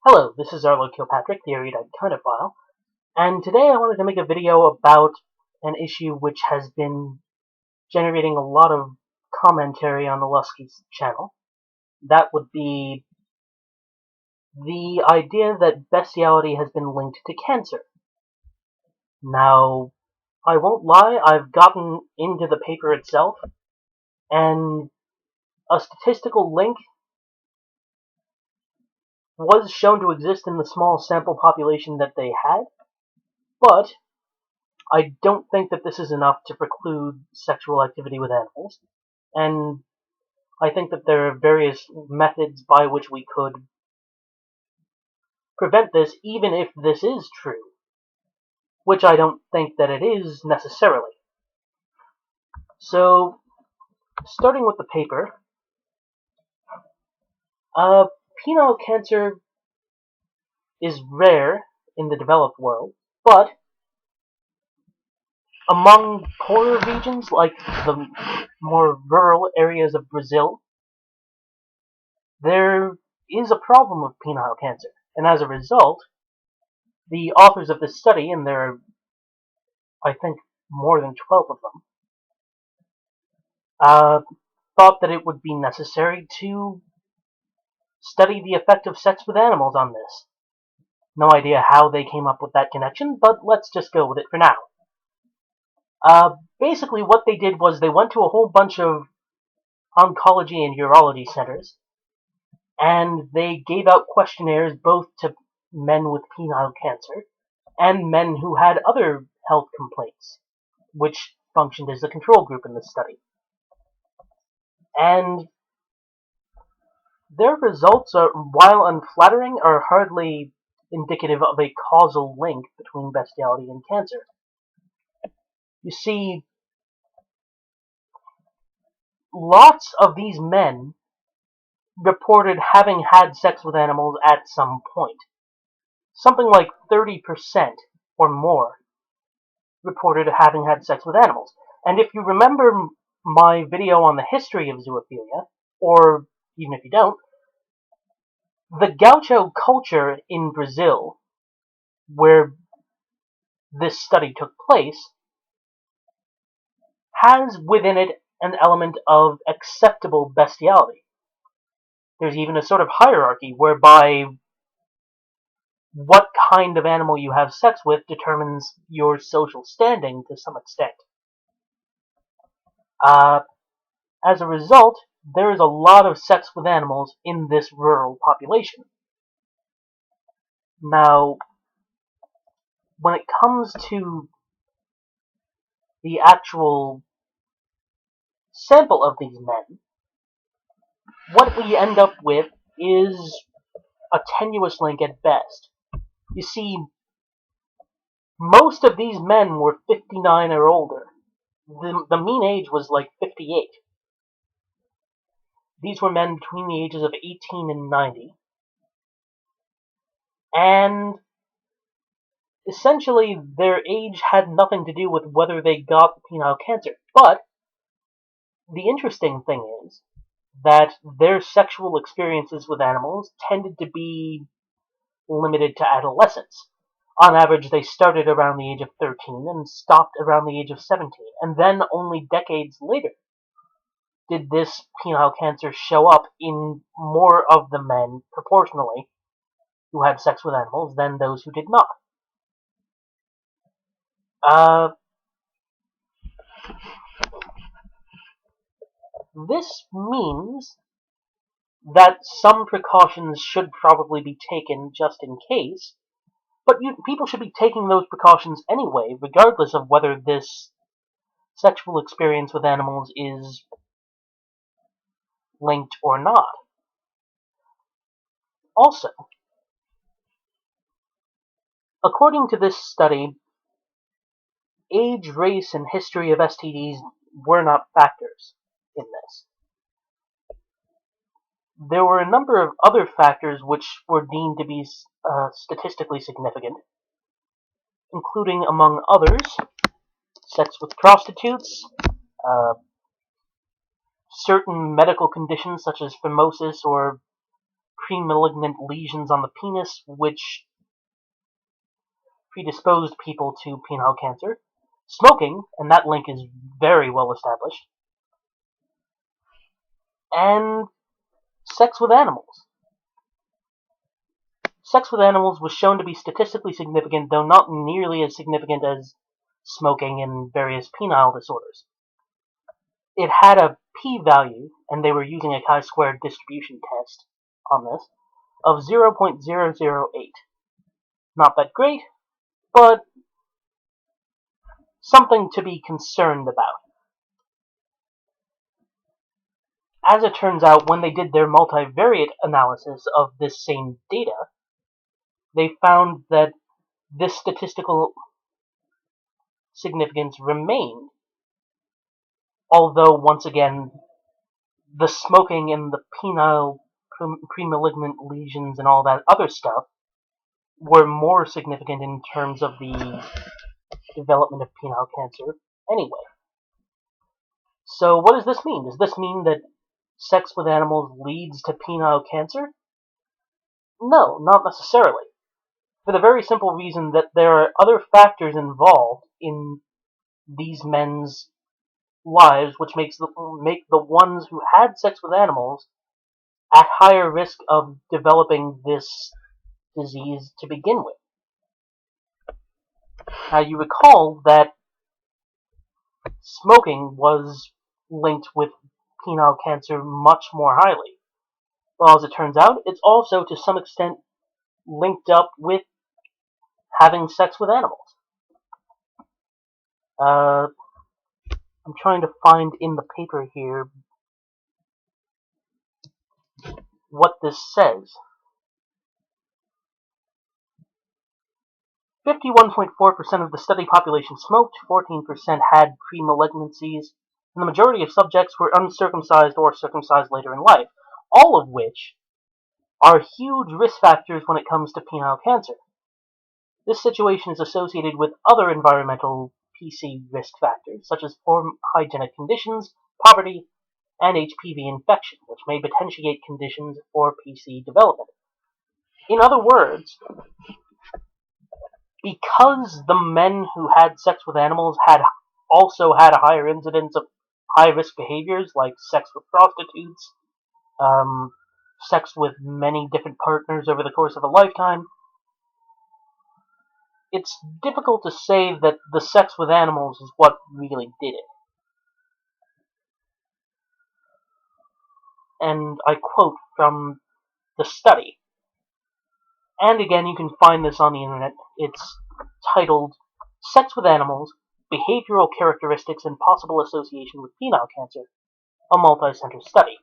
Hello, this is Arlo Kilpatrick, the erudite Chinophile, and today I wanted to make a video about an issue which has been generating a lot of commentary on the Lusky's channel. That would be the idea that bestiality has been linked to cancer. Now, I won't lie, I've gotten into the paper itself, and a statistical link was shown to exist in the small sample population that they had, but I don't think that this is enough to preclude sexual activity with animals, and I think that there are various methods by which we could prevent this, even if this is true, which I don't think that it is necessarily. So, starting with the paper, penile cancer is rare in the developed world, but among poorer regions, like the more rural areas of Brazil, there is a problem of penile cancer, and as a result, the authors of this study, and there are, I think, more than 12 of them, thought that it would be necessary to study the effect of sex with animals on this. No idea how they came up with that connection, but let's just go with it for now. Basically, what they did was they went to a whole bunch of oncology and urology centers, and they gave out questionnaires both to men with penile cancer and men who had other health complaints, which functioned as the control group in this study. And their results, while unflattering, are hardly indicative of a causal link between bestiality and cancer. You see, lots of these men reported having had sex with animals at some point. Something like 30% or more reported having had sex with animals. And if you remember my video on the history of zoophilia, or even if you don't, the gaucho culture in Brazil, where this study took place, has within it an element of acceptable bestiality. There's even a sort of hierarchy whereby what kind of animal you have sex with determines your social standing to some extent. As a result, there is a lot of sex with animals in this rural population. Now, when it comes to the actual sample of these men, what we end up with is a tenuous link at best. You see, most of these men were 59 or older. The mean age was like 58. These were men between the ages of 18 and 90. And essentially, their age had nothing to do with whether they got penile cancer. But the interesting thing is that their sexual experiences with animals tended to be limited to adolescence. On average, they started around the age of 13 and stopped around the age of 17. And then only decades later did this penile cancer show up in more of the men, proportionally, who had sex with animals than those who did not. This means that some precautions should probably be taken just in case, but people should be taking those precautions anyway, regardless of whether this sexual experience with animals is linked or not. Also, according to this study, age, race, and history of STDs were not factors in this. There were a number of other factors which were deemed to be statistically significant, including, among others, sex with prostitutes, certain medical conditions such as phimosis or premalignant lesions on the penis, which predisposed people to penile cancer, smoking, and that link is very well established, and sex with animals. Sex with animals was shown to be statistically significant, though not nearly as significant as smoking and various penile disorders. It had a p-value, and they were using a chi-squared distribution test on this, of 0.008. Not that great, but something to be concerned about. As it turns out, when they did their multivariate analysis of this same data, they found that this statistical significance remained, although once again, the smoking and the penile premalignant lesions and all that other stuff were more significant in terms of the development of penile cancer anyway. So what does this mean? Does this mean that sex with animals leads to penile cancer? No, not necessarily. For the very simple reason that there are other factors involved in these men's lives which make the ones who had sex with animals at higher risk of developing this disease to begin with. Now you recall that smoking was linked with penile cancer much more highly. Well, as it turns out, it's also to some extent linked up with having sex with animals. I'm trying to find in the paper here what this says. 51.4% of the study population smoked, 14% had pre-malignancies, and the majority of subjects were uncircumcised or circumcised later in life, all of which are huge risk factors when it comes to penile cancer. This situation is associated with other environmental PC risk factors, such as poor hygienic conditions, poverty, and HPV infection, which may potentiate conditions for PC development. In other words, because the men who had sex with animals also had a higher incidence of high-risk behaviors like sex with prostitutes, sex with many different partners over the course of a lifetime, it's difficult to say that the sex with animals is what really did it. And I quote from the study. And again, you can find this on the internet. It's titled, Sex with Animals, Behavioral Characteristics and Possible Association with Penile Cancer, a multi-center study.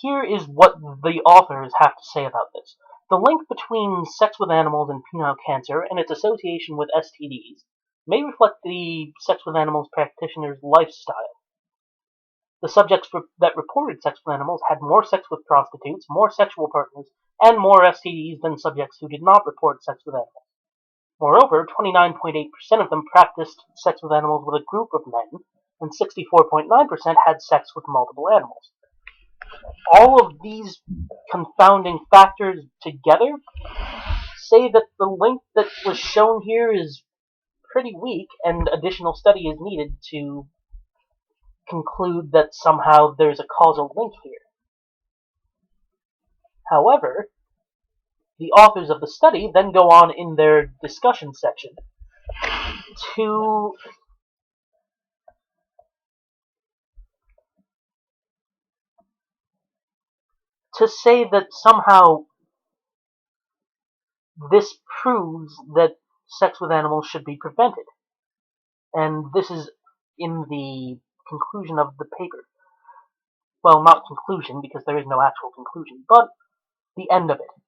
Here is what the authors have to say about this. The link between sex with animals and penile cancer and its association with STDs may reflect the sex with animals practitioners' lifestyle. The subjects that reported sex with animals had more sex with prostitutes, more sexual partners, and more STDs than subjects who did not report sex with animals. Moreover, 29.8% of them practiced sex with animals with a group of men, and 64.9% had sex with multiple animals. All of these confounding factors together say that the link that was shown here is pretty weak, and additional study is needed to conclude that somehow there's a causal link here. However, the authors of the study then go on in their discussion section to say that somehow this proves that sex with animals should be prevented. And this is in the conclusion of the paper. Well, not conclusion, because there is no actual conclusion, but the end of it.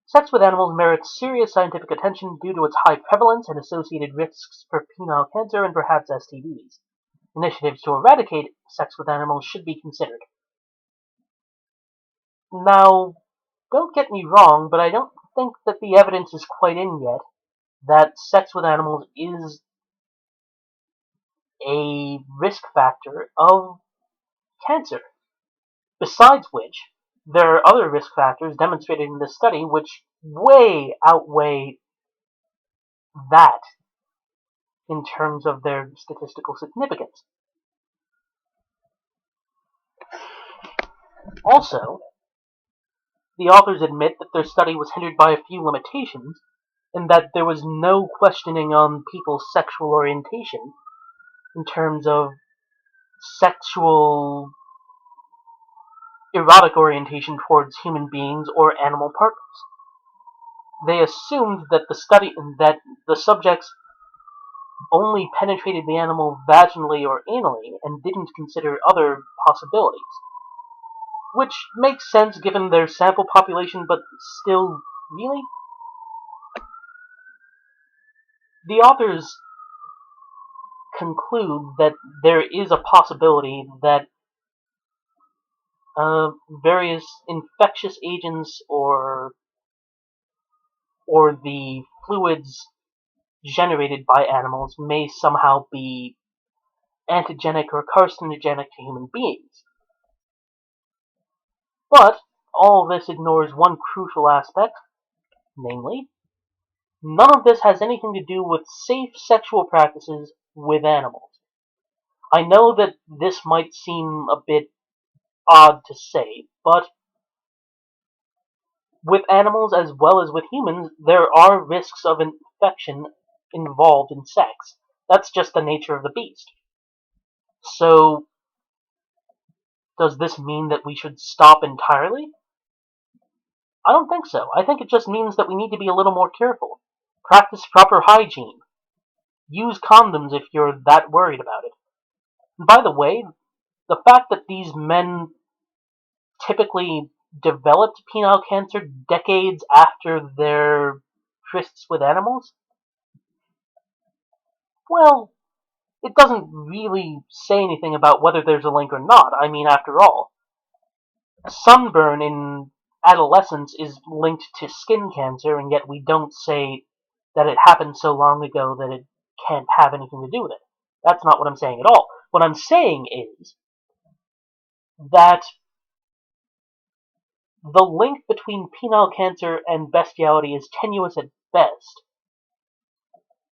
Sex with animals merits serious scientific attention due to its high prevalence and associated risks for penile cancer and perhaps STDs. Initiatives to eradicate sex with animals should be considered. Now, don't get me wrong, but I don't think that the evidence is quite in yet that sex with animals is a risk factor of cancer. Besides which, there are other risk factors demonstrated in this study which way outweigh that in terms of their statistical significance. Also, the authors admit that their study was hindered by a few limitations, and that there was no questioning on people's sexual orientation in terms of sexual erotic orientation towards human beings or animal partners. They assumed that the subjects only penetrated the animal vaginally or anally and didn't consider other possibilities. Which makes sense given their sample population, but still, really? The authors conclude that there is a possibility that various infectious agents or the fluids generated by animals may somehow be antigenic or carcinogenic to human beings. But all this ignores one crucial aspect, namely, none of this has anything to do with safe sexual practices with animals. I know that this might seem a bit odd to say, but with animals as well as with humans, there are risks of infection involved in sex. That's just the nature of the beast. So, does this mean that we should stop entirely? I don't think so. I think it just means that we need to be a little more careful. Practice proper hygiene. Use condoms if you're that worried about it. And by the way, the fact that these men typically developed penile cancer decades after their trysts with animals, well, it doesn't really say anything about whether there's a link or not. I mean, after all, sunburn in adolescence is linked to skin cancer, and yet we don't say that it happened so long ago that it can't have anything to do with it. That's not what I'm saying at all. What I'm saying is that the link between penile cancer and bestiality is tenuous at best,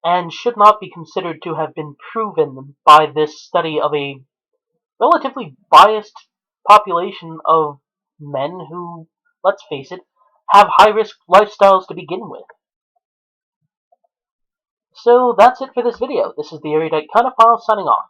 and should not be considered to have been proven by this study of a relatively biased population of men who, let's face it, have high-risk lifestyles to begin with. So that's it for this video. This is the Erudite Cunophile signing off.